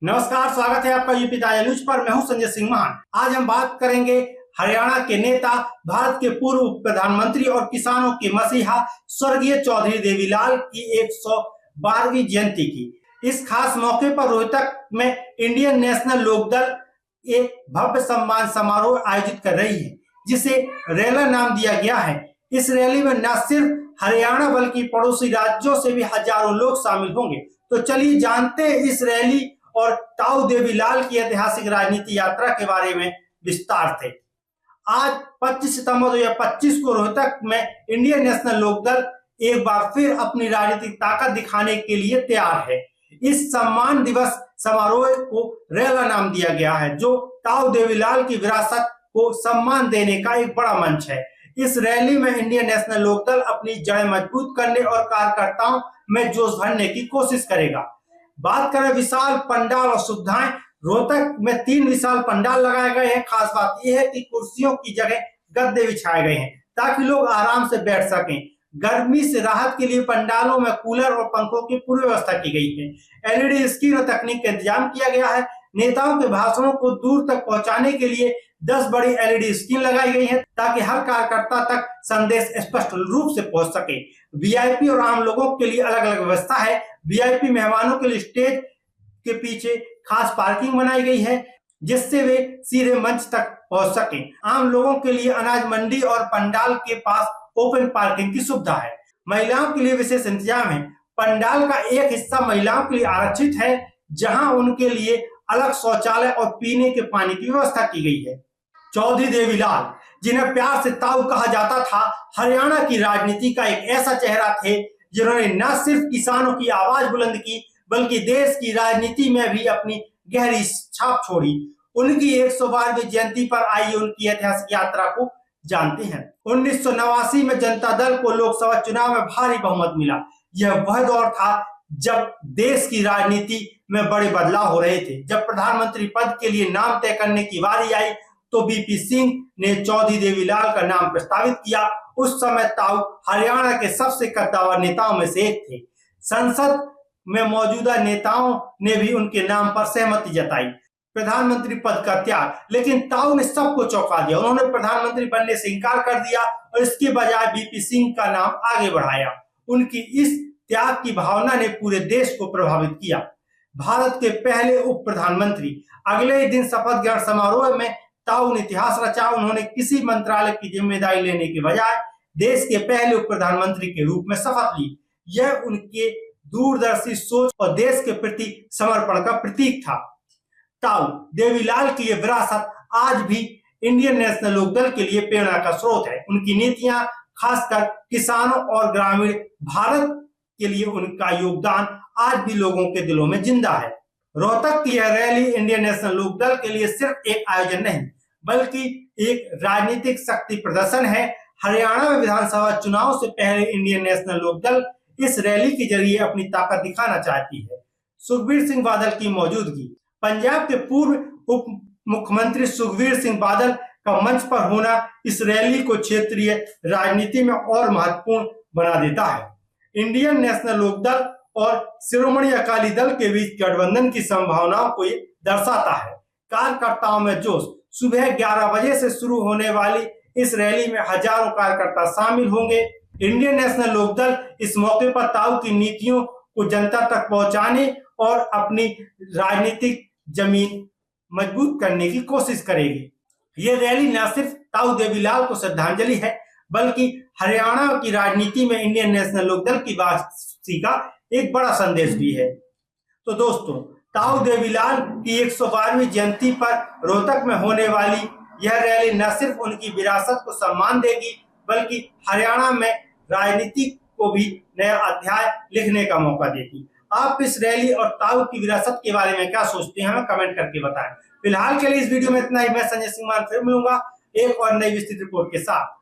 नमस्कार, स्वागत है आपका यूपी ताजा न्यूज पर। मैं हूं संजय सिंह मान। आज हम बात करेंगे हरियाणा के नेता, भारत के पूर्व प्रधानमंत्री और किसानों के मसीहा स्वर्गीय चौधरी देवीलाल की 112वीं जयंती की। इस खास मौके पर रोहतक में इंडियन नेशनल लोकदल एक भव्य सम्मान समारोह आयोजित कर रही है, जिसे रैला नाम दिया गया है। इस रैली में न सिर्फ हरियाणा बल्कि पड़ोसी राज्यों से भी हजारों लोग शामिल होंगे। तो चलिए जानते हैं इस रैली और ताऊ देवीलाल की ऐतिहासिक राजनीति यात्रा के बारे में विस्तार से। आज 25 सितंबर 2025 को रोहतक में इंडियन नेशनल लोकदल एक बार फिर अपनी राजनीतिक ताकत दिखाने के लिए तैयार है। इस सम्मान दिवस समारोह को रैला नाम दिया गया है, जो ताऊ देवीलाल की विरासत को सम्मान देने का एक बड़ा मंच है। इस रैली में इंडियन नेशनल लोकदल अपनी जड़ें मजबूत करने और कार्यकर्ताओं में जोश भरने की कोशिश करेगा। बात करें विशाल पंडाल और सुविधाएं, रोहतक में 3 विशाल पंडाल लगाए गए हैं। खास बात यह है कि कुर्सियों की जगह गद्दे बिछाए गए हैं ताकि लोग आराम से बैठ सकें। गर्मी से राहत के लिए पंडालों में कूलर और पंखों की पूरी व्यवस्था की गई है। एलईडी स्क्रीन और तकनीक का इंतजाम किया गया है। नेताओं के भाषणों को दूर तक पहुंचाने के लिए 10 बड़ी एलईडी स्क्रीन लगाई गई है ताकि हर कार्यकर्ता तक संदेश स्पष्ट रूप से पहुंच सके। वीआईपी और आम लोगों के लिए अलग अलग व्यवस्था है। वीआईपी मेहमानों के लिए स्टेज के पीछे खास पार्किंग बनाई गई है, जिससे वे सीधे मंच तक पहुंच सकें। आम लोगों के लिए अनाज मंडी और पंडाल के पास ओपन पार्किंग की सुविधा है। महिलाओं के लिए विशेष इंतजाम है। पंडाल का एक हिस्सा महिलाओं के लिए आरक्षित है, जहां उनके लिए अलग शौचालय और पीने के पानी की व्यवस्था की गई है। चौधरी देवीलाल, जिन्हें प्यार से ताऊ कहा जाता था, हरियाणा की राजनीति का एक ऐसा चेहरा थे जिन्होंने न सिर्फ किसानों की आवाज बुलंद की, बल्कि देश की राजनीति में भी अपनी गहरी छाप छोड़ी। उनकी 112वीं जयंती पर आइए उनकी ऐतिहासिक यात्रा को जानते हैं। 1989 में जनता दल को लोकसभा चुनाव में भारी बहुमत मिला। यह वह दौर था जब देश की राजनीति में बड़े बदलाव हो रहे थे। जब प्रधानमंत्री पद के लिए नाम तय करने की बारी आई तो बीपी सिंह ने चौधरी देवीलाल का नाम प्रस्तावित किया। उस समय ताऊ हरियाणा के सबसे कद्दावर नेताओं में से एक थे। संसद में मौजूदा नेताओं ने भी उनके नाम पर सहमति जताई, प्रधानमंत्री पद का त्याग। लेकिन ताऊ ने सबको चौंका दिया। उन्होंने प्रधानमंत्री बनने से इनकार कर दिया और इसके बजाय बीपी सिंह का नाम आगे बढ़ाया। उनकी इस त्याग की भावना ने पूरे देश को प्रभावित किया। भारत के पहले उप प्रधानमंत्री। अगले ही दिन शपथ ग्रहण समारोह में ताऊ ने इतिहास रचा। उन्होंने किसी मंत्रालय की जिम्मेदारी लेने के बजाय देश के पहले उप प्रधानमंत्री के रूप में शपथ ली। यह उनके दूरदर्शी सोच और देश के प्रति समर्पण का प्रतीक था। ताऊ देवीलाल की यह विरासत आज भी इंडियन नेशनल लोकदल के लिए प्रेरणा का स्रोत है। उनकी नीतियां, खासकर किसानों और ग्रामीण भारत के लिए उनका योगदान आज भी लोगों के दिलों में जिंदा है। रोहतक की यह रैली इंडियन नेशनल लोकदल के लिए सिर्फ एक आयोजन नहीं, बल्कि एक राजनीतिक शक्ति प्रदर्शन है। हरियाणा में विधानसभा चुनाव से पहले इंडियन नेशनल लोकदल इस रैली के जरिए अपनी ताकत दिखाना चाहती है। सुखबीर सिंह बादल की मौजूदगी। पंजाब के पूर्व उप मुख्यमंत्री सुखबीर सिंह बादल का मंच पर होना इस रैली को क्षेत्रीय राजनीति में और महत्वपूर्ण बना देता है। इंडियन नेशनल लोकदल और शिरोमणि अकाली दल के बीच गठबंधन की संभावनाओं को ये दर्शाता है। कार्यकर्ताओं में जोश। सुबह 11 बजे से शुरू होने वाली इस रैली में हजारों कार्यकर्ता शामिल होंगे। इंडियन नेशनल लोकदल इस मौके पर ताऊ की नीतियों को जनता तक पहुंचाने और अपनी राजनीतिक जमीन मजबूत करने की कोशिश करेगी। ये रैली न सिर्फ ताऊ देवीलाल को श्रद्धांजलि है, बल्कि हरियाणा की राजनीति में इंडियन नेशनल लोकदल की वापसी का एक बड़ा संदेश भी है। तो दोस्तों, ताऊ देवीलाल की 112वीं जयंती पर रोहतक में होने वाली यह रैली न सिर्फ उनकी विरासत को सम्मान देगी, बल्कि हरियाणा में राजनीति को भी नया अध्याय लिखने का मौका देगी। आप इस रैली और ताऊ की विरासत के बारे में क्या सोचते हैं, हमें कमेंट करके बताएं। फिलहाल के लिए इस वीडियो में इतना ही। मैं संजय सिंह मान फिर मिलूंगा एक और नई विस्तृत रिपोर्ट के साथ।